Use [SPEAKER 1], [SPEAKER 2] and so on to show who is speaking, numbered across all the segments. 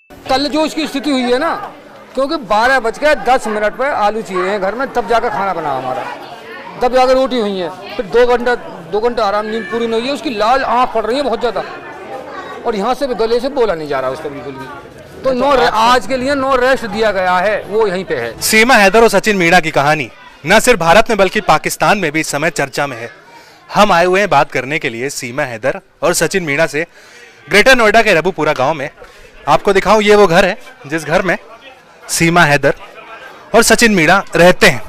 [SPEAKER 1] कल जो उसकी स्थिति हुई है ना, क्योंकि 12:10 पर आलू चाहिए हैं घर में, तब जाकर खाना बना हमारा, तब जाकर रोटी हुई है। फिर 2 घंटा आराम, नींद पूरी नहीं हुई है, उसकी लाल आँख पड़ रही है बहुत ज़्यादा, और यहाँ से गले से बोला नहीं जा रहा उसको बिल्कुल भी। तो आज के लिए नो रेस्ट दिया गया है, वो यहीं पे है।
[SPEAKER 2] सीमा हैदर और सचिन मीणा की कहानी न सिर्फ भारत में बल्कि पाकिस्तान में भी इस समय चर्चा में है। हम आए हुए हैं बात करने के लिए सीमा हैदर और सचिन मीणा से ग्रेटर नोएडा के रबुपुरा गांव में। आपको दिखाऊं, ये वो घर है जिस घर में सीमा हैदर और सचिन मीणा रहते हैं।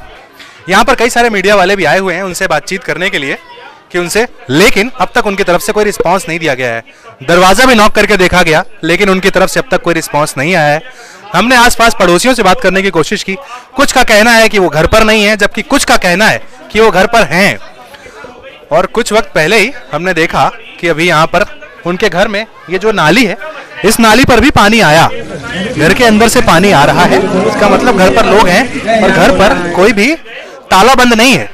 [SPEAKER 2] यहाँ पर कई सारे मीडिया वाले भी आए हुए हैं उनसे बातचीत करने के लिए कि उनसे, लेकिन अब तक उनकी तरफ से कोई रिस्पांस नहीं दिया गया है। दरवाजा भी नॉक करके देखा गया, लेकिन उनकी तरफ से अब तक कोई रिस्पांस नहीं आया है। हमने आसपास पड़ोसियों से बात करने की कोशिश की, कुछ का कहना है कि वो घर पर नहीं है, जबकि कुछ का कहना है कि वो घर पर हैं। और कुछ वक्त पहले ही हमने देखा कि अभी यहाँ पर उनके घर में ये जो नाली है, इस नाली पर भी पानी आया, घर के अंदर से पानी आ रहा है। इसका मतलब घर पर लोग हैं और घर पर कोई भी ताला बंद नहीं है,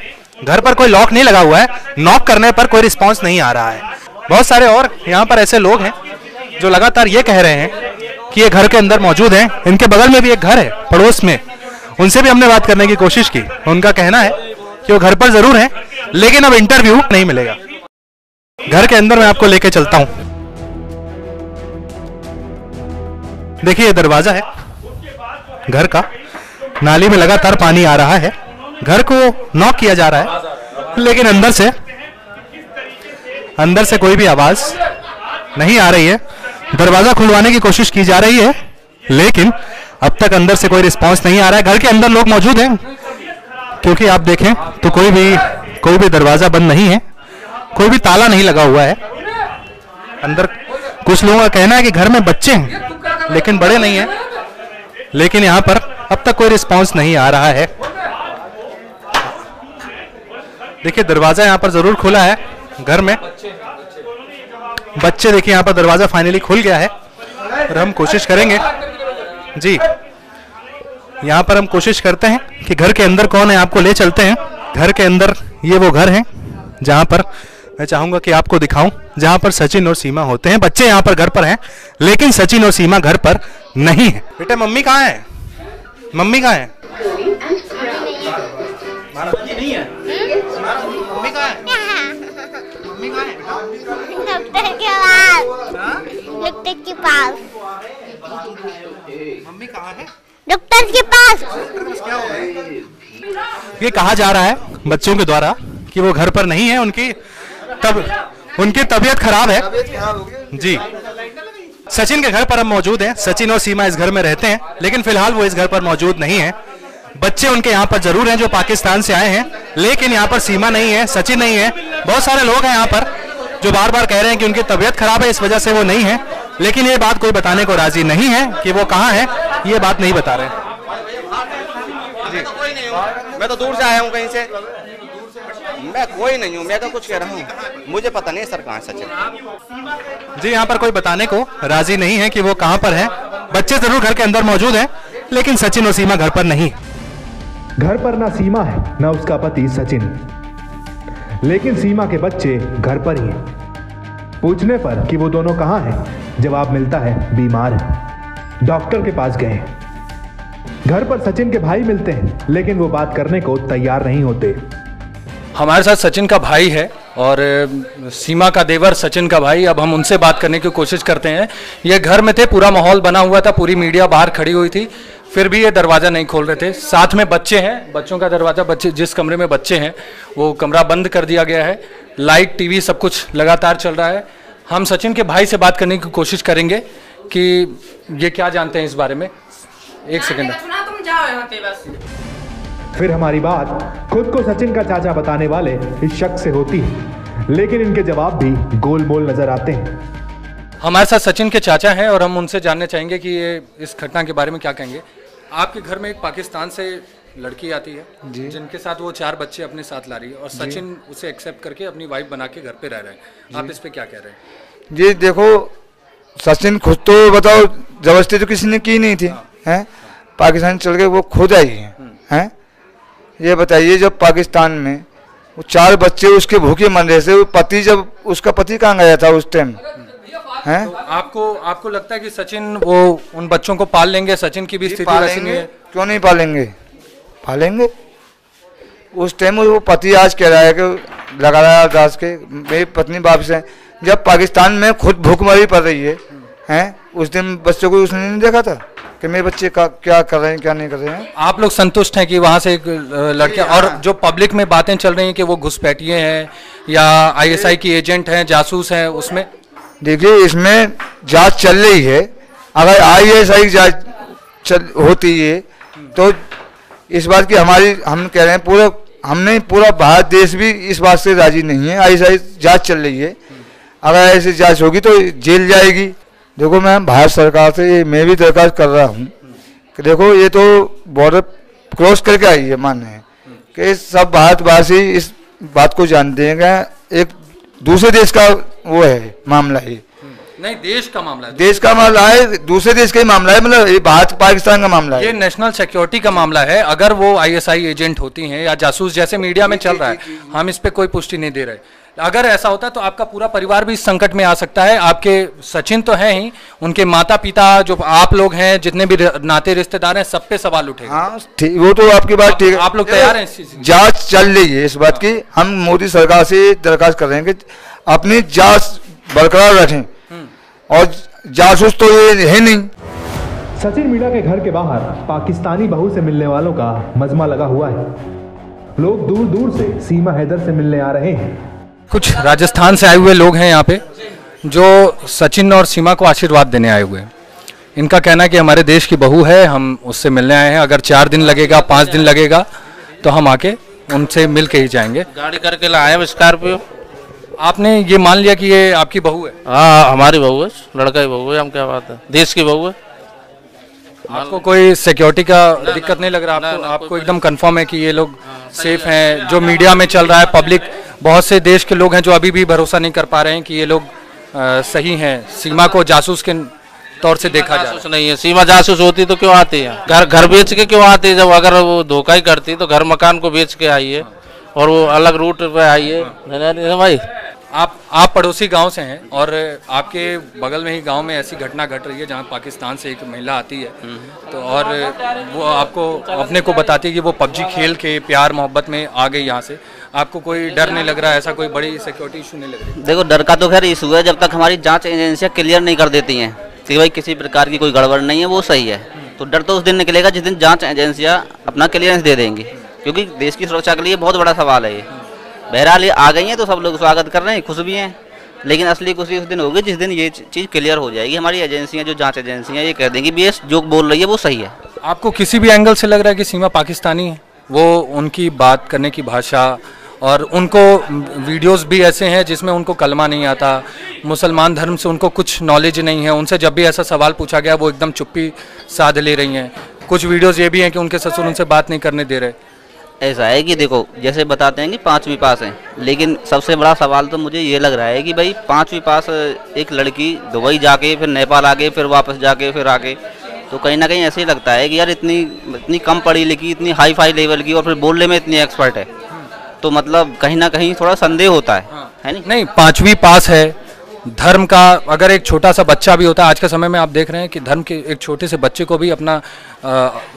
[SPEAKER 2] घर पर कोई लॉक नहीं लगा हुआ है। नॉक करने पर कोई रिस्पांस नहीं आ रहा है। बहुत सारे और यहाँ पर ऐसे लोग हैं जो लगातार ये कह रहे हैं कि ये घर के अंदर मौजूद हैं। इनके बगल में भी एक घर है पड़ोस में, उनसे भी हमने बात करने की कोशिश की। उनका कहना है कि वो घर पर जरूर है, लेकिन अब इंटरव्यू नहीं मिलेगा। घर के अंदर मैं आपको लेके चलता हूं। देखिए, ये दरवाजा है घर का, नाली में लगातार पानी आ रहा है। घर को नॉक किया जा रहा है, लेकिन अंदर से कोई भी आवाज नहीं आ रही है। दरवाजा खुलवाने की कोशिश की जा रही है, लेकिन अब तक अंदर से कोई रिस्पांस नहीं आ रहा है। घर के अंदर लोग मौजूद हैं, क्योंकि आप देखें तो कोई भी दरवाजा बंद नहीं है, कोई भी ताला नहीं लगा हुआ है। अंदर कुछ लोगों का कहना है कि घर में बच्चे हैं, लेकिन बड़े नहीं हैं। लेकिन यहाँ पर अब तक कोई रिस्पांस नहीं आ रहा है। देखिए, दरवाजा यहाँ पर जरूर खुला है घर में। बच्चे देखिए, यहाँ पर दरवाजा फाइनली खुल गया है और हम कोशिश करेंगे जी, यहाँ पर हम कोशिश करते हैं कि घर के अंदर कौन है, आपको ले चलते हैं घर के अंदर। ये वो घर है जहाँ पर मैं चाहूंगा कि आपको दिखाऊं, जहाँ पर सचिन और सीमा होते हैं। बच्चे यहाँ पर घर पर हैं, लेकिन सचिन और सीमा घर पर नहीं है। बेटे, मम्मी कहाँ है? मम्मी कहाँ है? नहीं है। मम्मी कहाँ है? मम्मी कहाँ है?
[SPEAKER 3] डॉक्टर के पास।
[SPEAKER 2] मम्मी कहाँ है?
[SPEAKER 3] डॉक्टर के पास।
[SPEAKER 2] क्या हो रहा है? ये कहा जा रहा है बच्चों के द्वारा कि वो घर पर नहीं है, उनकी तबीयत खराब है जी। सचिन के घर पर हम मौजूद हैं। सचिन और सीमा इस घर में रहते हैं, लेकिन फिलहाल वो इस घर पर मौजूद नहीं है। बच्चे उनके यहाँ पर जरूर हैं जो पाकिस्तान से आए हैं, लेकिन यहाँ पर सीमा नहीं है, सचिन नहीं है। बहुत सारे लोग हैं यहाँ पर जो बार बार कह रहे हैं कि उनकी तबीयत खराब है, इस वजह से वो नहीं है, लेकिन ये बात कोई बताने को राजी नहीं है कि वो कहाँ है। ये बात नहीं बता रहे।
[SPEAKER 4] मैं तो दूर से आया हूँ कहीं से। मैं कोई नहीं हूँ, मैं तो कुछ कह रहा हूँ, मुझे पता नहीं सर कहाँ सचिन
[SPEAKER 2] जी। यहाँ पर कोई बताने को राजी नहीं है कि वो कहाँ पर है। बच्चे जरूर घर के अंदर मौजूद हैं, लेकिन सचिन और सीमा घर पर नहीं।
[SPEAKER 5] घर पर ना सीमा है ना उसका पति सचिन, लेकिन सीमा के बच्चे घर पर ही हैं। पूछने पर कि वो दोनों कहाँ हैं, जवाब मिलता है बीमार है, डॉक्टर के पास गए। घर पर सचिन के भाई मिलते हैं, लेकिन वो बात करने को तैयार नहीं होते।
[SPEAKER 1] हमारे साथ सचिन का भाई है और सीमा का देवर सचिन का भाई। अब हम उनसे बात करने की कोशिश करते हैं। ये घर में थे, पूरा माहौल बना हुआ था, पूरी मीडिया बाहर खड़ी हुई थी, फिर भी ये दरवाज़ा नहीं खोल रहे थे। साथ में बच्चे हैं, बच्चों का दरवाज़ा, बच्चे जिस कमरे में बच्चे हैं वो कमरा बंद कर दिया गया है। लाइट, टीवी सब कुछ लगातार चल रहा है। हम सचिन के भाई से बात करने की कोशिश करेंगे कि ये क्या जानते हैं इस बारे में। एक सेकेंड।
[SPEAKER 5] फिर हमारी बात खुद को सचिन का चाचा बताने वाले इस शख्स से होती है, लेकिन इनके जवाब भी गोलमोल नजर आते हैं।
[SPEAKER 1] हमारे साथ सचिन के चाचा हैं और हम उनसे जानना चाहेंगे कि ये इस घटना के बारे में क्या कहेंगे। आपके घर में एक पाकिस्तान से लड़की आती है जी, जिनके साथ वो 4 बच्चे अपने साथ ला रही है और सचिन उसे एक्सेप्ट करके अपनी वाइफ बना के घर पे रह रहे हैं। आप इस पे क्या कह रहे हैं?
[SPEAKER 6] जी देखो, सचिन खुद तो बताओ जबरदस्ती तो किसी ने की नहीं थी, हैं? पाकिस्तान चल गए, वो खुद आई हैं। ये बताइए, जब पाकिस्तान में वो 4 बच्चे उसके भूखे मर रहे थे, वो पति, जब उसका पति कहाँ गया था उस टाइम, हैं।
[SPEAKER 1] तो आपको लगता है कि सचिन वो उन बच्चों को पाल लेंगे? सचिन की भी स्थिति वैसी नहीं है।
[SPEAKER 6] क्यों नहीं पालेंगे, पालेंगे। उस टाइम वो पति आज कह रहा है कि लगा रहा है दास के मेरी पत्नी वापस है, जब पाकिस्तान में खुद भूखमरी पड़ रही है, हैं उस दिन बच्चों को उसने नहीं देखा था कि मेरे बच्चे का क्या कर रहे हैं क्या नहीं कर रहे हैं।
[SPEAKER 1] आप लोग संतुष्ट हैं कि वहाँ से एक लड़के, और जो पब्लिक में बातें चल रही हैं कि वो घुसपैठिए हैं या आईएसआई की एजेंट हैं, जासूस हैं, उसमें
[SPEAKER 6] देखिए इसमें जांच चल रही है। अगर आईएसआई जांच होती है तो इस बात की हम कह रहे हैं पूरा भारत देश भी इस बात से राजी नहीं है। आईएसआई जांच चल रही है, अगर ऐसी जांच होगी तो जेल जाएगी। देखो मैं भारत सरकार से मैं भी दरखास्त कर रहा हूँ कि देखो ये तो बॉर्डर क्रॉस करके आई है, मानना है कि सब भारतवासी इस बात को जानते हैं कि एक दूसरे देश का वो है मामला है,
[SPEAKER 1] नहीं देश का मामला है,
[SPEAKER 6] देश का मामला है, दूसरे देश का ही मामला है, मतलब ये भारत पाकिस्तान का मामला है,
[SPEAKER 1] ये नेशनल सिक्योरिटी का मामला है। अगर वो आईएसआई एजेंट होती हैं या जासूस जैसे मीडिया में चल रहा है, हम इस पे कोई पुष्टि नहीं दे रहे, अगर ऐसा होता तो आपका पूरा परिवार भी इस संकट में आ सकता है। आपके सचिन तो हैं ही, उनके माता पिता, जो आप लोग हैं, जितने भी नाते रिश्तेदार हैं, सब पे सवाल उठेगा।
[SPEAKER 6] हाँ वो तो आपकी बात ठीक है।
[SPEAKER 1] आप लोग तैयार हैं इस चीज?
[SPEAKER 6] जांच चल रही है इस बात की, हम मोदी सरकार से दरखास्त कर रहे हैं कि अपनी जांच बरकरार रखें, और जासूस तो ये है नहीं।
[SPEAKER 5] सचिन मीणा के घर के बाहर पाकिस्तानी बहू से मिलने वालों का मजमा लगा हुआ है। लोग दूर दूर से सीमा हैदर से मिलने आ रहे हैं।
[SPEAKER 1] कुछ राजस्थान से आए हुए लोग हैं यहाँ पे, जो सचिन और सीमा को आशीर्वाद देने आए हुए हैं। इनका कहना है कि हमारे देश की बहू है, हम उससे मिलने आए हैं, अगर 4 दिन लगेगा 5 दिन लगेगा तो हम आके उनसे मिल के ही जाएंगे।
[SPEAKER 7] गाड़ी करके लाए हैं स्कॉर्पियो।
[SPEAKER 1] आपने ये मान लिया कि ये आपकी बहू है?
[SPEAKER 7] हाँ हमारी बहू है, लड़का की बहू है, हम क्या बात है, देश की बहू है।
[SPEAKER 1] आपको कोई सिक्योरिटी का दिक्कत नहीं लग रहा? आपको एकदम कंफर्म है कि ये लोग सेफ हैं? जो मीडिया में चल रहा है, पब्लिक, बहुत से देश के लोग हैं जो अभी भी भरोसा नहीं कर पा रहे हैं कि ये लोग सही हैं। सीमा को जासूस के तौर से देखा जाए।
[SPEAKER 7] जासूस नहीं है, सीमा जासूस होती तो क्यों आती है? घर बेच के क्यों आती है? जब अगर वो धोखा ही करती तो घर मकान को बेच के आई है, और वो अलग रूट पे आई है। भाई
[SPEAKER 1] आप पड़ोसी गांव से हैं, और आपके बगल में ही गांव में ऐसी घटना घट रही है जहां पाकिस्तान से एक महिला आती है, तो और वो आपको अपने को बताती है कि वो पबजी खेल के प्यार मोहब्बत में आ गई यहाँ से। आपको कोई डर नहीं लग रहा है? ऐसा कोई बड़ी सिक्योरिटी इशू नहीं लग रही?
[SPEAKER 8] देखो डर का तो खैर इशू है, जब तक हमारी जांच एजेंसियां क्लियर नहीं कर देती हैं कि भाई किसी प्रकार की कोई गड़बड़ नहीं है, वो सही है, तो डर तो उस दिन निकलेगा जिस दिन जांच एजेंसियां अपना क्लियरेंस दे देंगी, क्योंकि देश की सुरक्षा के लिए बहुत बड़ा सवाल है ये। बहरहाल ये आ गई हैं तो सब लोग स्वागत कर रहे हैं, खुश भी हैं, लेकिन असली खुशी उस दिन होगी जिस दिन ये चीज़ क्लियर हो जाएगी। हमारी एजेंसियां, जो जांच एजेंसियां, ये कह देंगी भी ये जो बोल रही है वो सही है।
[SPEAKER 1] आपको किसी भी एंगल से लग रहा है कि सीमा पाकिस्तानी है? वो उनकी बात करने की भाषा, और उनको वीडियोस भी ऐसे हैं जिसमें उनको कलमा नहीं आता, मुसलमान धर्म से उनको कुछ नॉलेज नहीं है। उनसे जब भी ऐसा सवाल पूछा गया वो एकदम चुप्पी साध ले रही हैं। कुछ वीडियोस ये भी हैं कि उनके ससुर उनसे बात नहीं करने दे रहे।
[SPEAKER 8] ऐसा है कि देखो, जैसे बताते हैं कि 5वीं पास है, लेकिन सबसे बड़ा सवाल तो मुझे ये लग रहा है कि भाई 5वीं पास एक लड़की दुबई जाके, फिर नेपाल आके, फिर वापस जाके, फिर आके, तो कहीं ना कहीं ऐसे ही लगता है कि यार इतनी कम पढ़ी लिखी, इतनी हाई फाई लेवल की, और फिर बोलने में इतनी एक्सपर्ट है, तो मतलब कहीं ना कहीं थोड़ा संदेह होता है
[SPEAKER 1] नहीं 5वीं पास है, धर्म का अगर एक छोटा सा बच्चा भी होता है, आज के समय में आप देख रहे हैं कि धर्म के एक छोटे से बच्चे को भी अपना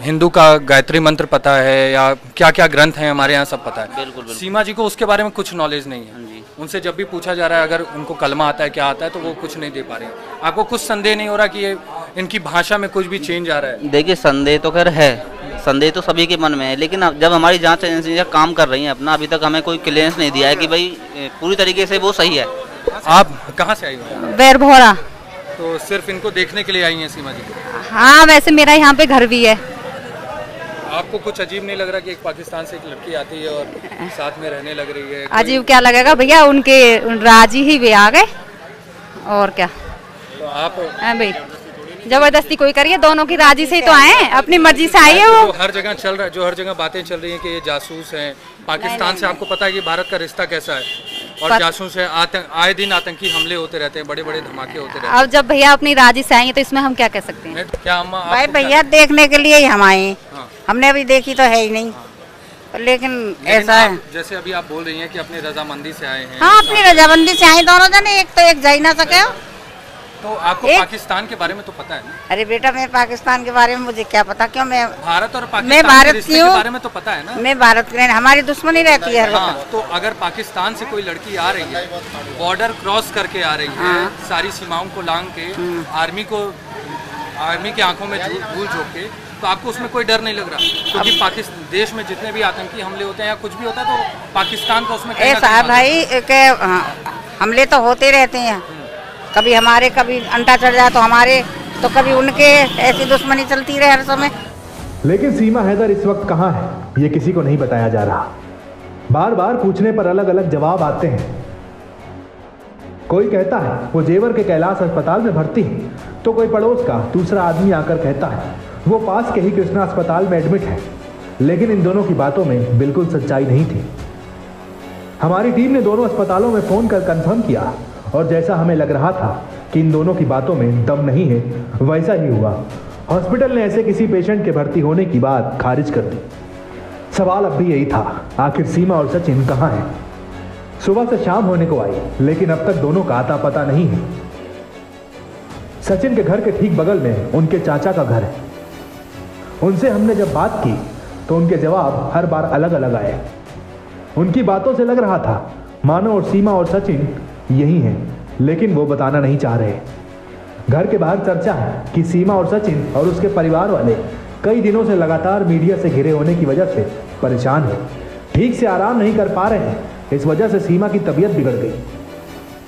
[SPEAKER 1] हिंदू का गायत्री मंत्र पता है, या क्या क्या ग्रंथ हैं हमारे यहाँ सब पता है।
[SPEAKER 8] बिल्कुल।
[SPEAKER 1] सीमा जी को उसके बारे में कुछ नॉलेज नहीं है। उनसे जब भी पूछा जा रहा है अगर उनको कलमा आता है, क्या आता है, तो वो कुछ नहीं दे पा रहे हैं। आपको कुछ संदेह नहीं हो रहा कि ये इनकी भाषा में कुछ भी चेंज आ रहा है?
[SPEAKER 8] देखिए संदेह तो खैर है, संदेह तो सभी के मन में है, लेकिन जब हमारी जांच एजेंसियां काम कर रही हैं अपना, अभी तक हमें कोई क्लियरेंस नहीं दिया है कि भाई पूरी तरीके से वो सही है।
[SPEAKER 1] आप कहाँ से आई हो?
[SPEAKER 9] बैरभोरा।
[SPEAKER 1] तो सिर्फ इनको देखने के लिए आई हैं सीमा जी?
[SPEAKER 9] हाँ वैसे मेरा यहाँ पे घर भी है।
[SPEAKER 1] आपको कुछ अजीब नहीं लग रहा कि एक पाकिस्तान से एक लड़की आती है और साथ में रहने लग रही है?
[SPEAKER 9] अजीब क्या लगेगा भैया, उनके राजी ही वे आ गए, और क्या।
[SPEAKER 1] तो आप
[SPEAKER 9] भाई जबरदस्ती कोई करिए, दोनों की राजी से ही तो आए, अपनी मर्जी से आई है वो।
[SPEAKER 1] जो हर जगह चल रहा है, जो हर जगह बातें चल रही हैं कि ये जासूस हैं पाकिस्तान से, आपको पता है कि भारत का रिश्ता कैसा है, और जासूस है, आए दिन आतंकी हमले होते रहते हैं, बड़े बड़े धमाके होते रहते हैं।
[SPEAKER 9] अब जब भैया अपनी राजी से आएंगे तो इसमें हम क्या कह सकते हैं?
[SPEAKER 1] क्या अम्मा
[SPEAKER 10] भाई भैया देखने के लिए ही हम आए, हमने अभी देखी तो है ही नहीं, लेकिन ऐसा है
[SPEAKER 1] जैसे अभी आप बोल रही हैं कि अपनी रजामंदी से आए हैं।
[SPEAKER 10] हाँ अपनी रजामंदी से आए दोनों जने, एक तो एक जा ही ना सके।
[SPEAKER 1] तो आपको पाकिस्तान के बारे में तो पता है ना?
[SPEAKER 10] अरे बेटा, मैं पाकिस्तान के बारे में मुझे क्या पता, क्यों? मैं
[SPEAKER 1] भारत और पाकिस्तान
[SPEAKER 10] मैं भारत
[SPEAKER 1] के रिश्ते के बारे में तो पता है ना?
[SPEAKER 10] मैं भारत की, हमारी दुश्मनी रहती है हर वक्त।
[SPEAKER 1] तो अगर पाकिस्तान से कोई लड़की आ रही है, बॉर्डर क्रॉस करके आ रही है, सारी सीमाओं को लांग के, आर्मी की आंखों में धूल झोंक के, तो आपको उसमें कोई डर नहीं लग रहा? क्योंकि पाकिस्तान देश में जितने भी आतंकी हमले होते हैं या कुछ भी होता है, तो पाकिस्तान का उसमें
[SPEAKER 10] ऐसा भाई के हमले तो होते रहते हैं, कभी हमारे, कभी अंटा चढ़ जाए तो हमारे, तो कभी उनके, ऐसी दुश्मनी चलती रहे हर समय।
[SPEAKER 5] लेकिन सीमा हैदर इस वक्त कहाँ है, ये किसी को नहीं बताया जा रहा। बार बार पूछने पर अलग अलग जवाब आते हैं। कोई कहता है वो जेवर के कैलाश अस्पताल में भर्ती है, तो कोई पड़ोस का दूसरा आदमी आकर कहता है वो पास के ही कृष्णा अस्पताल में एडमिट है। लेकिन इन दोनों की बातों में बिल्कुल सच्चाई नहीं थी। हमारी टीम ने दोनों अस्पतालों में फोन कर कंफर्म किया, और जैसा हमें लग रहा था कि इन दोनों की बातों में दम नहीं है, वैसा ही हुआ। हॉस्पिटल ने ऐसे किसी पेशेंट के भर्ती होने की बात खारिज कर दी। सवाल अब भी यही था, आखिर सीमा और सचिन कहाँ हैं? सुबह से शाम होने को आई, लेकिन अब तक दोनों का आता पता नहीं है। सचिन के घर के ठीक बगल में उनके चाचा का घर है। उनसे हमने जब बात की तो उनके जवाब हर बार अलग अलग आए। उनकी बातों से लग रहा था मानो और सीमा और सचिन यही हैं, लेकिन वो बताना नहीं चाह रहे। घर के बाहर चर्चा है कि सीमा और सचिन और उसके परिवार वाले कई दिनों से लगातार मीडिया से घिरे होने की वजह से परेशान हैं, ठीक से आराम नहीं कर पा रहे हैं। इस वजह से सीमा की तबीयत बिगड़ गई।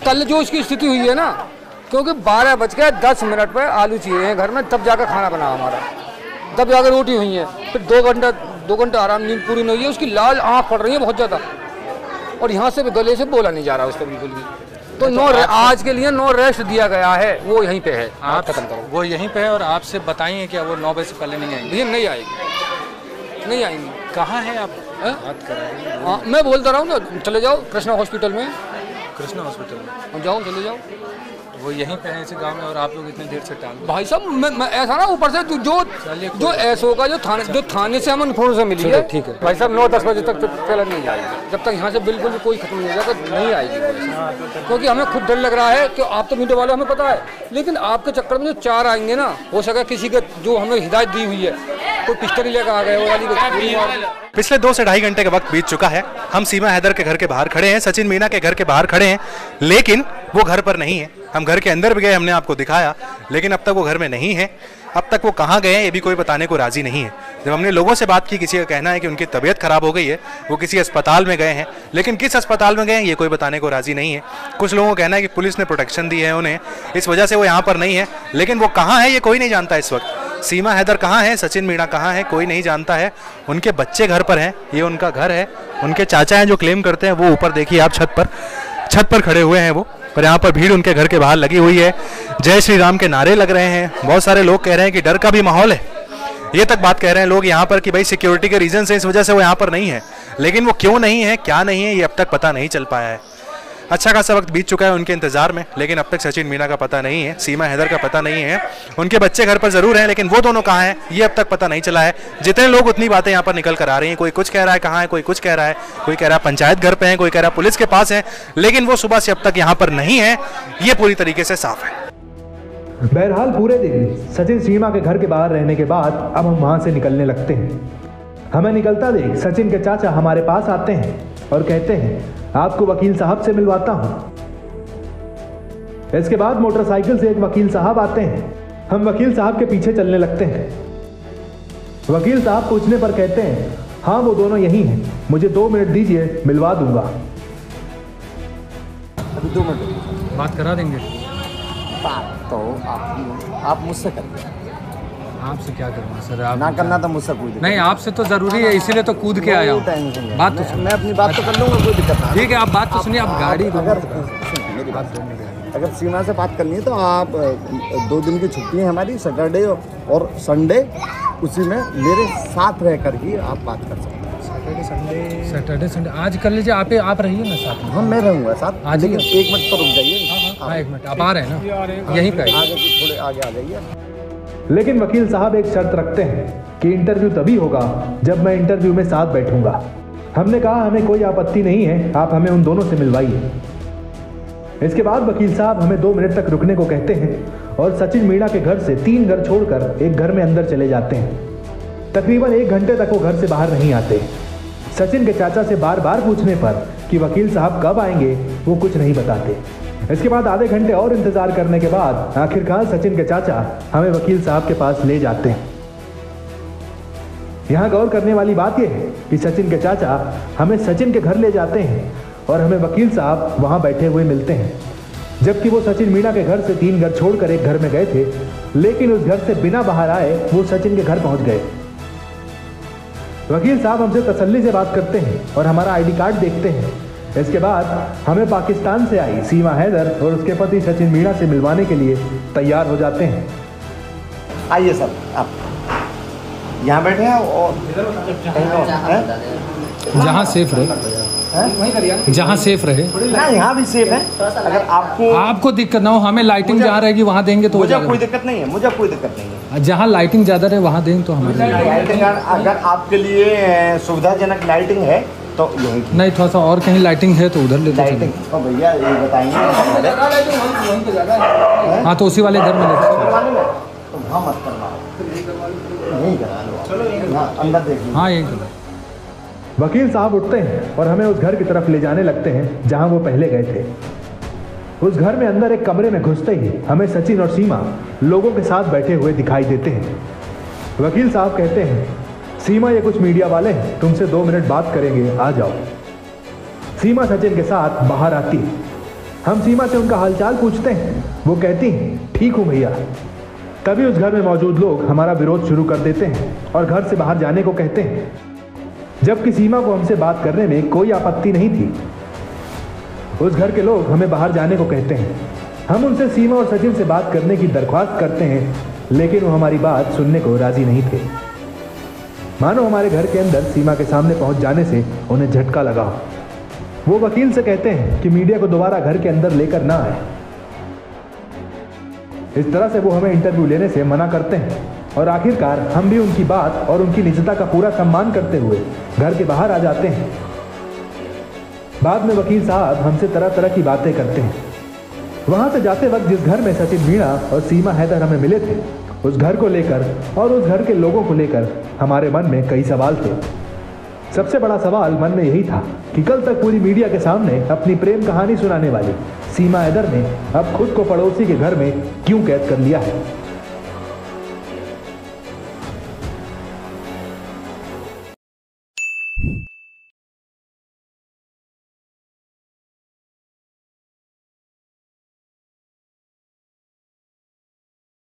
[SPEAKER 11] कल जो उसकी स्थिति हुई है ना, क्योंकि 12:10 पर आलू चाहिए हैं घर में, तब जाकर खाना बना हमारा, तब जाकर रोटी हुई है, फिर 2 घंटा आराम, नींद पूरी नहीं हुई है, उसकी लाल आँख पड़ रही है बहुत ज़्यादा, और यहाँ से गले से बोला नहीं जा रहा उसको बिल्कुल भी। तो आज के लिए नो रेस्ट दिया गया है, वो यहीं पे है। आप खत्म करो,
[SPEAKER 1] वो यहीं पे है। और आपसे बताइए क्या वो 9 बजे से पहले नहीं आएंगे?
[SPEAKER 11] ये नहीं आएगी, नहीं आएंगी।
[SPEAKER 1] कहाँ है आप बात कर रहे हैं?
[SPEAKER 11] हाँ, मैं बोलता रहा हूँ ना, चले जाओ कृष्णा हॉस्पिटल में।
[SPEAKER 1] कृष्णा हॉस्पिटल में
[SPEAKER 11] जाओ, चले जाओ,
[SPEAKER 1] वो यहीं पे है इसी गांव में, और आप लोग इतने देर से टाल।
[SPEAKER 11] भाई साहब मैं ऐसा ना, ऊपर से जो एसओ का जो थाने से हमें इन्फॉर्मेशन मिली है, ठीक है भाई साहब, 9-10 बजे तक तो पहले नहीं आएगी, जब तक यहाँ से बिल्कुल भी कोई खत्म नहीं हो जाएगा नहीं आएगी। क्योंकि हमें खुद डर लग रहा है कि आप तो मीडिया वाले हमें पता है, लेकिन आपके चक्कर में जो 4 आएंगे ना, हो सके किसी के जो हमें हिदायत दी हुई है, कोई पिस्टल लेकर आ गए वो वाली।
[SPEAKER 2] पिछले 2 से ढाई घंटे का वक्त बीत चुका है। हम सीमा हैदर के घर के बाहर खड़े हैं, सचिन मीणा के घर के बाहर खड़े हैं, लेकिन वो घर पर नहीं है। हम घर के अंदर भी गए, हमने आपको दिखाया, लेकिन अब तक वो घर में नहीं है। अब तक वो कहाँ गए हैं ये भी कोई बताने को राजी नहीं है। जब हमने लोगों से बात की, किसी का कहना है कि उनकी तबीयत खराब हो गई है, वो किसी अस्पताल में गए हैं, लेकिन किस अस्पताल में गए हैं ये कोई बताने को राजी नहीं है। कुछ लोगों का कहना है कि पुलिस ने प्रोटेक्शन दी है उन्हें, इस वजह से वो यहाँ पर नहीं है, लेकिन वो कहाँ है ये कोई नहीं जानता इस वक्त। सीमा हैदर कहाँ है, सचिन मीणा कहाँ है, कोई नहीं जानता है। उनके बच्चे घर पर हैं, ये उनका घर है। उनके चाचा हैं जो क्लेम करते हैं, वो ऊपर देखिए आप छत पर खड़े हुए हैं वो, और यहाँ पर भीड़ उनके घर के बाहर लगी हुई है। जय श्री राम के नारे लग रहे हैं। बहुत सारे लोग कह रहे हैं कि डर का भी माहौल है, ये तक बात कह रहे हैं लोग यहाँ पर कि भाई सिक्योरिटी के रीजन से इस वजह से वो यहाँ पर नहीं है, लेकिन वो क्यों नहीं है, क्या नहीं है, ये अब तक पता नहीं चल पाया है। अच्छा खासा वक्त बीत चुका है उनके इंतजार में, लेकिन अब तक सचिन मीणा का पता नहीं है, सीमा हैदर का पता नहीं है। उनके बच्चे घर पर जरूर हैं, लेकिन वो दोनों कहाँ हैं ये अब तक पता नहीं चला है। जितने लोग उतनी बातें यहाँ पर निकल कर आ रही हैं, कोई कुछ कह रहा है कहाँ है, कोई कुछ कह रहा है, कोई कह रहा है पंचायत घर पे है, कोई कह रहा है पुलिस के पास है, लेकिन वो सुबह से अब तक यहाँ पर नहीं है, ये पूरी तरीके से साफ है।
[SPEAKER 5] बहरहाल पूरे दिन सचिन सीमा के घर के बाहर रहने के बाद अब हम वहां से निकलने लगते हैं। हमें निकलता देख सचिन के चाचा हमारे पास आते हैं और कहते हैं आपको वकील साहब से मिलवाता हूं। इसके बाद मोटरसाइकिल से एक वकील साहब आते हैं। हम वकील साहब के पीछे चलने लगते हैं। वकील साहब पूछने पर कहते हैं हाँ वो दोनों यही हैं, मुझे 2 मिनट दीजिए, मिलवा दूंगा।
[SPEAKER 11] अभी 2 मिनट
[SPEAKER 1] बात करा देंगे।
[SPEAKER 12] बात तो आप मुझसे करिए।
[SPEAKER 1] आपसे क्या करना सर, आप
[SPEAKER 12] ना करना तो मुझसे कोई
[SPEAKER 1] नहीं, आपसे तो जरूरी है, इसीलिए तो कूद के आया हूँ। बात तो
[SPEAKER 12] मैं अपनी बात तो कर लूँगा, कोई दिक्कत नहीं।
[SPEAKER 1] ठीक है, आप बात तो सुनिए। आप गाड़ी
[SPEAKER 12] मेरी बात अगर सीमा से बात करनी है तो आप 2 दिन की छुट्टी है हमारी, सैटरडे और संडे, उसी में मेरे साथ रह कर ही आप बात कर सकते हैं।
[SPEAKER 1] सैटरडे संडे आज कर लीजिए। आप रहिए ना साथ में।
[SPEAKER 12] हाँ मैं रहूँगा साथ आज, लेकिन 1 मिनट तो रुक जाइए।
[SPEAKER 1] हाँ 1 मिनट, आप आ रहे हैं ना, यहीं पे
[SPEAKER 12] आगे थोड़े आगे आ जाइए।
[SPEAKER 5] लेकिन वकील साहब एक शर्त रखते हैं कि इंटरव्यू तभी होगा जब मैं इंटरव्यू में साथ बैठूंगा। हमने कहा हमें कोई आपत्ति नहीं है, आप हमें उन दोनों से मिलवाइए। इसके बाद वकील साहब हमें 2 मिनट तक रुकने को कहते हैं और सचिन मीणा के घर से 3 घर छोड़कर एक घर में अंदर चले जाते हैं। तकरीबन 1 घंटे तक वो घर से बाहर नहीं आते। सचिन के चाचा से बार बार पूछने पर कि वकील साहब कब आएंगे वो कुछ नहीं बताते। इसके बाद आधे घंटे और इंतजार करने के बाद आखिरकार सचिन के चाचा हमें वकील साहब के पास ले जाते हैं। यहाँ गौर करने वाली बात यह है कि सचिन के चाचा हमें सचिन के घर ले जाते हैं और हमें वकील साहब वहाँ बैठे हुए मिलते हैं, जबकि वो सचिन मीणा के घर से 3 घर छोड़कर एक घर में गए थे, लेकिन उस घर से बिना बाहर आए वो सचिन के घर पहुंच गए। वकील साहब हमसे तसल्ली से बात करते हैं और हमारा आईडी कार्ड देखते हैं। इसके बाद हमें पाकिस्तान से आई सीमा हैदर और उसके पति सचिन मीणा से मिलवाने के लिए तैयार हो जाते हैं।
[SPEAKER 12] आइए सर, आप यहाँ बैठे हैं और
[SPEAKER 1] जहाँ सेफ रहे, जहाँ सेफ रहे।
[SPEAKER 12] ना यहाँ भी सेफ है। अगर
[SPEAKER 1] आपको दिक्कत ना हो, हमें लाइटिंग जहाँ रहेगी वहाँ देंगे तो
[SPEAKER 12] मुझे कोई दिक्कत नहीं है, मुझे कोई दिक्कत नहीं है।
[SPEAKER 1] जहाँ लाइटिंग ज़्यादा रहे वहाँ देंगे तो हमारे
[SPEAKER 12] लाइटिंग अगर आपके लिए सुविधाजनक लाइटिंग है तो यही
[SPEAKER 1] नहीं, थोड़ा सा और कहीं लाइटिंग है तो उधर ले
[SPEAKER 12] लाइटिंग। तो भैया ये बताएंगे।
[SPEAKER 1] हाँ तो उसी वाले घर में लेते
[SPEAKER 12] तो वहाँ मत करना, यही करा लो, अंदर देखिए।
[SPEAKER 1] हाँ यही करा।
[SPEAKER 5] वकील साहब उठते हैं और हमें उस घर की तरफ ले जाने लगते हैं जहां वो पहले गए थे। उस घर में अंदर एक कमरे में घुसते ही हमें सचिन और सीमा लोगों के साथ बैठे हुए दिखाई देते हैं। वकील साहब कहते हैं, सीमा ये कुछ मीडिया वाले हैं, तुमसे 2 मिनट बात करेंगे, आ जाओ। सीमा सचिन के साथ बाहर आती है। हम सीमा से उनका हालचाल पूछते हैं। वो कहती हैं, ठीक हूँ भैया। तभी उस घर में मौजूद लोग हमारा विरोध शुरू कर देते हैं और घर से बाहर जाने को कहते हैं, जबकि सीमा को हमसे बात करने में कोई आपत्ति नहीं थी। उस घर के लोग हमें बाहर जाने को कहते हैं। हम उनसे सीमा और सचिन से बात करने की दरख्वास्त करते हैं, लेकिन वो हमारी बात सुनने को राजी नहीं थे। मानो हमारे घर के अंदर सीमा के सामने पहुंच जाने से उन्हें झटका लगा हो। वो वकील से कहते हैं कि मीडिया को दोबारा घर के अंदर लेकर ना आए। इस तरह से वो हमें इंटरव्यू लेने से मना करते हैं और आखिरकार हम भी उनकी बात और उनकी निजता का पूरा सम्मान करते हुए घर के बाहर आ जाते हैं। बाद में वकील साहब हमसे तरह तरह की बातें करते हैं। वहां से जाते वक्त जिस घर में सचिन मीणा और सीमा हैदर हमें मिले थे, उस घर को लेकर और उस घर के लोगों को लेकर हमारे मन में कई सवाल थे। सबसे बड़ा सवाल मन में यही था कि कल तक पूरी मीडिया के सामने अपनी प्रेम कहानी सुनाने वाली सीमा हैदर ने अब खुद को पड़ोसी के घर में क्यों कैद कर लिया है।